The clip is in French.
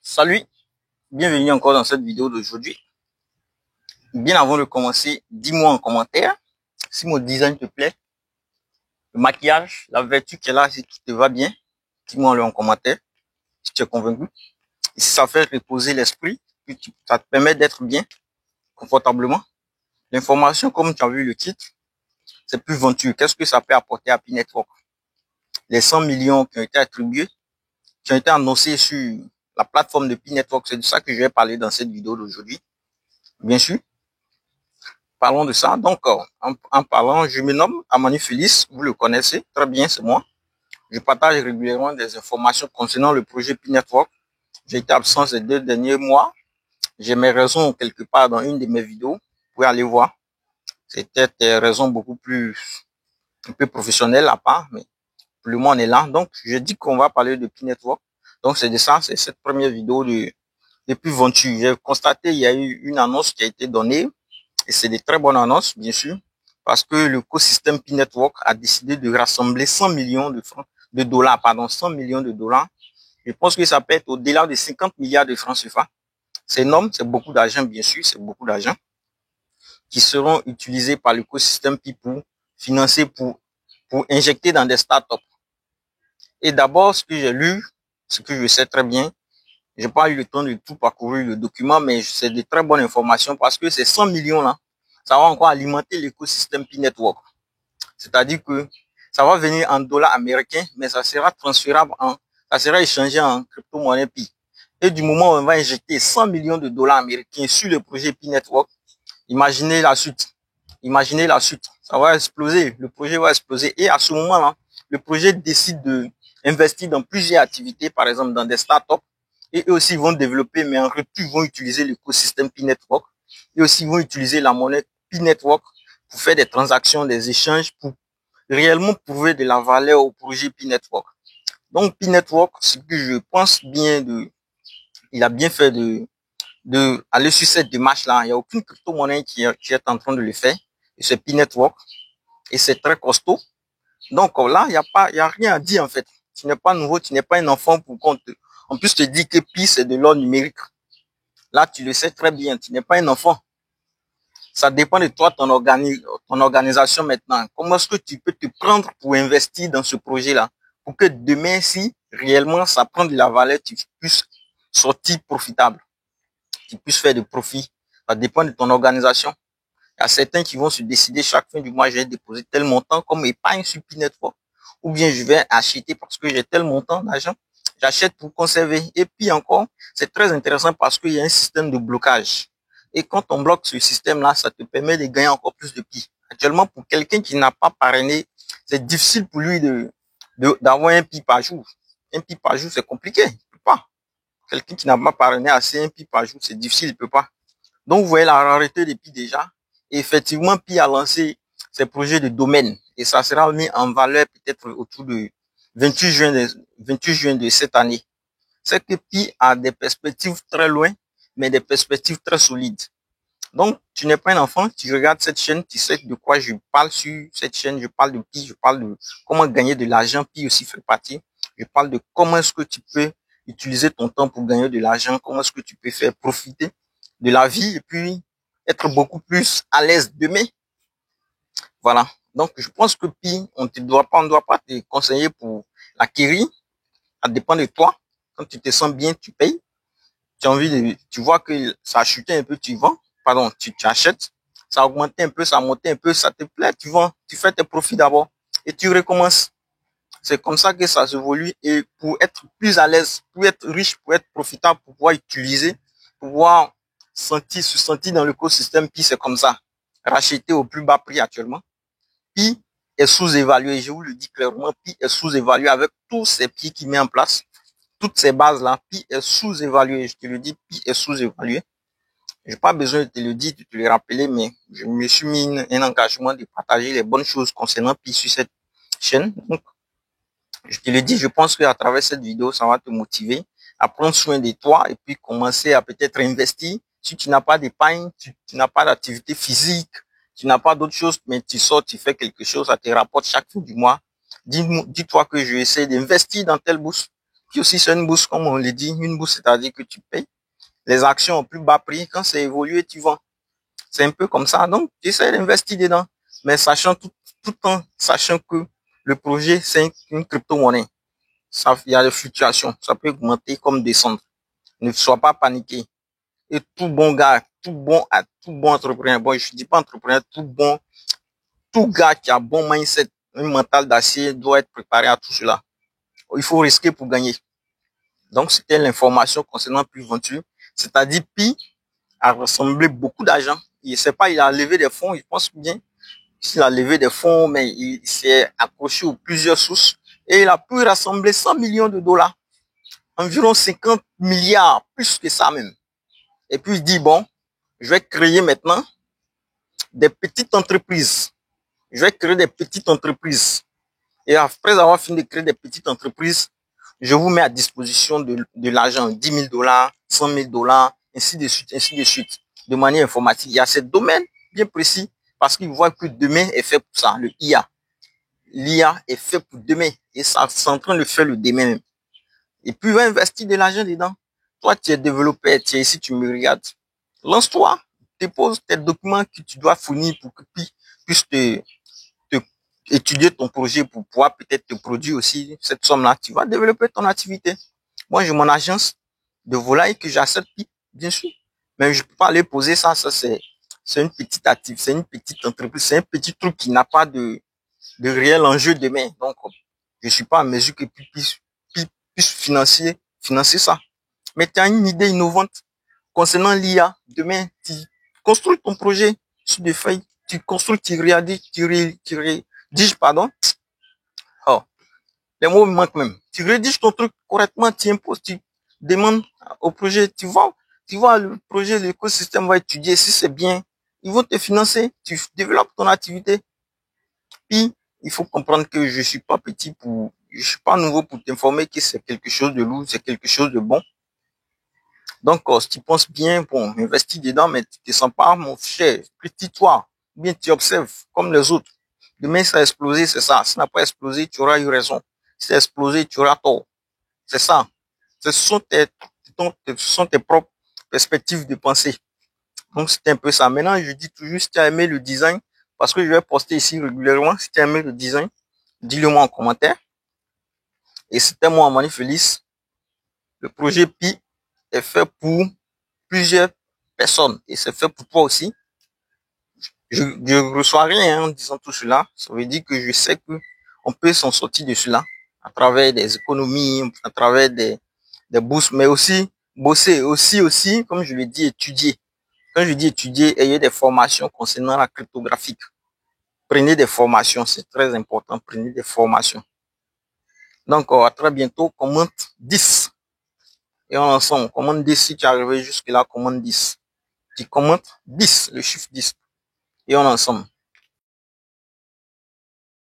Salut, bienvenue encore dans cette vidéo d'aujourd'hui. Bien avant de commencer, dis-moi en commentaire si mon design te plaît, le maquillage, la vertu qui est là, si tout te va bien. Dis-moi en commentaire si tu es convaincu. Et si ça fait reposer l'esprit, ça te permet d'être bien, confortablement. L'information, comme tu as vu le titre, c'est plus venture. Qu'est-ce que ça peut apporter à P-Network? Les 100 millions qui ont été attribués, qui ont été annoncés sur la plateforme de P-Network, c'est de ça que je vais parler dans cette vidéo d'aujourd'hui. Bien sûr. Parlons de ça. Donc, en parlant, je me nomme Amani Félix. Vous le connaissez très bien, c'est moi. Je partage régulièrement des informations concernant le projet P-Network. J'ai été absent ces 2 derniers mois. J'ai mes raisons quelque part dans une de mes vidéos. Vous pouvez aller voir. C'était des raisons beaucoup plus, un peu professionnelles à part, mais pour le moment, on est là. Donc, je dis qu'on va parler de P-Network. Donc, c'est de ça, c'est cette première vidéo de plus venture. J'ai constaté, il y a eu une annonce qui a été donnée. Et c'est des très bonnes annonces, bien sûr, parce que l'écosystème P-Network a décidé de rassembler 100 millions de dollars, 100 millions de dollars. Je pense que ça peut être au-delà de 50 milliards de francs CFA. C'est énorme, c'est beaucoup d'argent, bien sûr, c'est beaucoup d'argent qui seront utilisés par l'écosystème P pour financer, pour injecter dans des startups. Et d'abord, ce que j'ai lu, ce que je sais très bien, j'ai pas eu le temps de tout parcourir le document, mais c'est de très bonnes informations parce que ces 100 millions-là, ça va encore alimenter l'écosystème P-Network. C'est-à-dire que ça va venir en dollars américains, mais ça sera transférable ça sera échangé en crypto-monnaie Pi. Et du moment où on va injecter 100 millions de dollars américains sur le projet P-Network, imaginez la suite. Imaginez la suite. Ça va exploser. Le projet va exploser. Et à ce moment-là, le projet décide de investir dans plusieurs activités, par exemple dans des startups. Et eux aussi vont développer, mais en retour, ils vont utiliser l'écosystème P-Network. Et aussi, ils vont utiliser la monnaie P-Network pour faire des transactions, des échanges, pour réellement prouver de la valeur au projet P-Network. Donc, P-Network, ce que je pense bien il a bien fait de aller sur cette démarche-là. Il n'y a aucune crypto-monnaie qui est en train de le faire. Et c'est P-Network. Et c'est très costaud. Donc, là, il y a rien à dire, en fait. Tu n'es pas nouveau, tu n'es pas un enfant pour en plus te dire que Pi, c'est de l'or numérique. Là, tu le sais très bien, tu n'es pas un enfant. Ça dépend de toi, ton organisation maintenant. Comment est-ce que tu peux te prendre pour investir dans ce projet-là? Pour que demain, si réellement ça prend de la valeur, tu puisses sortir profitable. Tu puisses faire des profits. Ça dépend de ton organisation. Il y a certains qui vont se décider chaque fin du mois, je vais déposer tel montant comme épargne sur P-Network. Ou bien je vais acheter parce que j'ai tel montant d'argent. J'achète pour conserver. Et puis encore, c'est très intéressant parce qu'il y a un système de blocage. Et quand on bloque ce système-là, ça te permet de gagner encore plus de pi. Actuellement, pour quelqu'un qui n'a pas parrainé, c'est difficile pour lui d'avoir un pi par jour. Un pi par jour, c'est compliqué. Il peut pas. Quelqu'un qui n'a pas parrainé assez un pi par jour, c'est difficile, il peut pas. Donc, vous voyez la rareté des pi déjà. Et effectivement, Pi a lancé ses projets de domaine. Et ça sera mis en valeur peut-être autour de 28 juin de cette année. C'est que Pi a des perspectives très loin, mais des perspectives très solides. Donc, tu n'es pas un enfant, tu regardes cette chaîne, tu sais de quoi je parle sur cette chaîne. Je parle de Pi, je parle de comment gagner de l'argent. Pi aussi fait partie. Je parle de comment est-ce que tu peux utiliser ton temps pour gagner de l'argent, comment est-ce que tu peux faire profiter de la vie et puis être beaucoup plus à l'aise demain. Voilà. Donc, je pense que Pi, on ne doit pas te conseiller pour l'acquérir. Ça dépend de toi. Quand tu te sens bien, tu payes. Tu vois que ça a chuté un peu, tu vends. Pardon, tu achètes. Ça a augmenté un peu, ça a monté un peu, ça te plaît, tu vends. Tu fais tes profits d'abord et tu recommences. C'est comme ça que ça s'évolue et pour être plus à l'aise, pour être riche, pour être profitable, pour pouvoir utiliser, pour pouvoir se sentir dans l'écosystème Pi, c'est comme ça. Racheter au plus bas prix actuellement. Pi est sous-évalué, je vous le dis clairement, Pi est sous-évalué avec tous ces pieds qu'il met en place, toutes ces bases-là, Pi est sous-évalué, je te le dis, Pi est sous-évalué. J'ai pas besoin de te le dire, de te le rappeler, mais je me suis mis un engagement de partager les bonnes choses concernant Pi sur cette chaîne. Donc, je te le dis, je pense qu'à travers cette vidéo, ça va te motiver à prendre soin de toi et puis commencer à peut-être investir. Si tu n'as pas d'épargne, tu n'as pas d'activité physique, tu n'as pas d'autre chose, mais tu sors, tu fais quelque chose, ça te rapporte chaque fin du mois. Dis-toi que je vais essayer d'investir dans telle bourse. Puis aussi, c'est une bourse, comme on l'a dit, une bourse, c'est-à-dire que tu payes les actions au plus bas prix. Quand c'est évolué, tu vends. C'est un peu comme ça. Donc, j'essaie d'investir dedans, mais sachant tout en sachant que le projet, c'est une crypto-monnaie. Il y a des fluctuations. Ça peut augmenter comme descendre. Ne sois pas paniqué. Et tout bon gars, tout bon entrepreneur, bon, je dis pas entrepreneur, tout gars qui a bon mindset, un mental d'acier doit être préparé à tout cela. Il faut risquer pour gagner. Donc, c'était l'information concernant Pi Venture. C'est-à-dire, Pi a rassemblé beaucoup d'argent. Il sait pas, il a levé des fonds, il pense bien. Il a levé des fonds, mais il s'est accroché aux plusieurs sources et il a pu rassembler 100 millions de dollars. Environ 50 milliards, plus que ça même. Et puis, il dit, bon, je vais créer maintenant des petites entreprises. Je vais créer des petites entreprises. Et après avoir fini de créer des petites entreprises, je vous mets à disposition de l'argent, 10 000 dollars, 100 000 dollars, ainsi de suite, de manière informatique. Il y a ce domaine bien précis parce qu'ils voient que demain est fait pour ça, le IA. L'IA est fait pour demain et ça, c'est en train de faire le demain même. Et puis, il va investir de l'argent dedans. Toi, tu es développeur, tu es ici, tu me regardes. Lance-toi, dépose tes documents que tu dois fournir pour que puisse te étudier ton projet pour pouvoir peut-être te produire aussi cette somme-là. Tu vas développer ton activité. Moi, j'ai mon agence de volaille que j'achète, bien sûr. Mais je peux pas aller poser ça. Ça, c'est une petite activité, c'est une petite entreprise, c'est un petit truc qui n'a pas de réel enjeu demain. Donc, je suis pas en mesure que puisse financer ça. Mais tu as une idée innovante concernant l'IA. Demain, tu construis ton projet sur des feuilles. Tu construis, tu rédiges, pardon. Oh, les mots me manquent même. Tu rédiges ton truc correctement, tu imposes, tu demandes au projet, tu vois le projet, l'écosystème va étudier. Si c'est bien, ils vont te financer. Tu développes ton activité. Puis, il faut comprendre que je suis pas nouveau pour t'informer que c'est quelque chose de lourd, c'est quelque chose de bon. Donc, si tu penses bien, bon, investis dedans, mais tu te sens pas, mon cher, petit toi, bien tu observes, comme les autres. Demain, ça a explosé, c'est ça. Si ça n'a pas explosé, tu auras eu raison. Si ça a explosé, tu auras tort. C'est ça. Ce sont tes propres perspectives de pensée. Donc, c'était un peu ça. Maintenant, je dis toujours, si tu as aimé le design, parce que je vais poster ici régulièrement, si tu as aimé le design, dis-le moi en commentaire. Et c'était moi, Mani Félix. Le projet Pi est fait pour plusieurs personnes et c'est fait pour toi aussi. Je reçois rien en disant tout cela. Ça veut dire que je sais que on peut s'en sortir de cela à travers des économies, à travers des bourses, mais aussi bosser, aussi, comme je l'ai dit, étudier. Quand je dis étudier, ayez des formations concernant la cryptographie. Prenez des formations, c'est très important. Prenez des formations. Donc, à très bientôt. Commente 10. Et on ensemble. Commande 10 si tu es arrivé jusque là. Commande 10. Tu commentes 10, le chiffre 10. Et on ensemble.